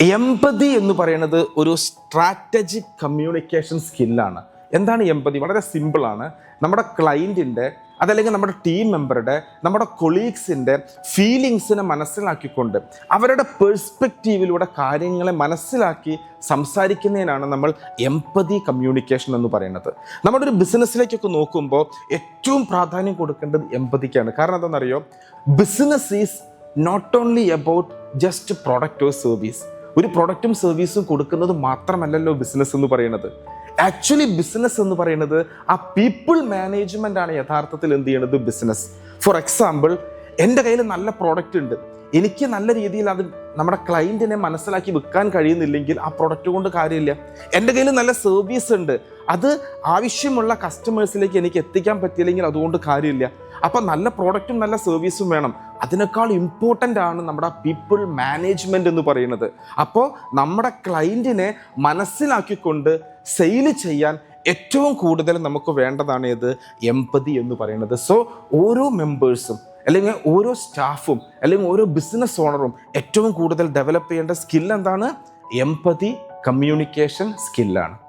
എമ്പതി എന്ന് പറയുന്നത് ഒരു സ്ട്രാറ്റജിക് കമ്മ്യൂണിക്കേഷൻ സ്കില്ലാണ്. എന്താണ് എമ്പതി? വളരെ സിമ്പിളാണ്. നമ്മുടെ ക്ലയൻറ്റിൻ്റെ അതല്ലെങ്കിൽ നമ്മുടെ ടീം മെമ്പറുടെ, നമ്മുടെ കൊളീഗ്സിൻ്റെ ഫീലിങ്സിനെ മനസ്സിലാക്കിക്കൊണ്ട് അവരുടെ പെർസ്പെക്റ്റീവിലൂടെ കാര്യങ്ങളെ മനസ്സിലാക്കി സംസാരിക്കുന്നതിനാണ് നമ്മൾ എമ്പതി കമ്മ്യൂണിക്കേഷൻ എന്ന് പറയുന്നത്. നമ്മുടെ ഒരു ബിസിനസ്സിലേക്കൊക്കെ നോക്കുമ്പോൾ ഏറ്റവും പ്രാധാന്യം കൊടുക്കേണ്ടത് എമ്പതിക്കാണ്. കാരണം എന്താണെന്നറിയോ, business is not only about just product or service. ഒരു പ്രൊഡക്റ്റും സർവീസും കൊടുക്കുന്നത് മാത്രമല്ലല്ലോ ബിസിനസ് എന്ന് പറയുന്നത്. ആക്ച്വലി ബിസിനസ് എന്ന് പറയുന്നത് ആ പീപ്പിൾ മാനേജ്മെൻ്റ് ആണ് യഥാർത്ഥത്തിൽ എന്ത് ചെയ്യണത് ബിസിനസ്. ഫോർ എക്സാമ്പിൾ, എൻ്റെ കയ്യിൽ നല്ല പ്രോഡക്റ്റ് ഉണ്ട്, എനിക്ക് നല്ല രീതിയിൽ അത് നമ്മുടെ ക്ലയൻറ്റിനെ മനസ്സിലാക്കി വിൽക്കാൻ കഴിയുന്നില്ലെങ്കിൽ ആ പ്രൊഡക്റ്റ് കൊണ്ട് കാര്യമില്ല. എൻ്റെ കയ്യിൽ നല്ല സർവീസ് ഉണ്ട്, അത് ആവശ്യമുള്ള കസ്റ്റമേഴ്സിലേക്ക് എനിക്ക് എത്തിക്കാൻ പറ്റിയില്ലെങ്കിൽ അതുകൊണ്ട് കാര്യമില്ല. അപ്പം നല്ല പ്രോഡക്റ്റും നല്ല സർവീസും വേണം. അതിനേക്കാൾ ഇമ്പോർട്ടൻ്റ് ആണ് നമ്മുടെ പീപ്പിൾ മാനേജ്മെൻറ്റ് എന്ന് പറയുന്നത്. അപ്പോൾ നമ്മുടെ ക്ലയൻറ്റിനെ മനസ്സിലാക്കിക്കൊണ്ട് സെയിൽ ചെയ്യാൻ ഏറ്റവും കൂടുതൽ നമുക്ക് വേണ്ടതാണ് ഇത് എമ്പതി എന്ന് പറയുന്നത്. സോ ഓരോ മെമ്പേഴ്സും അല്ലെങ്കിൽ ഓരോ സ്റ്റാഫും അല്ലെങ്കിൽ ഓരോ ബിസിനസ് ഓണറും ഏറ്റവും കൂടുതൽ ഡെവലപ്പ് ചെയ്യേണ്ട സ്കിൽ എന്താണ്? എമ്പതി കമ്മ്യൂണിക്കേഷൻ സ്കില്ലാണ്.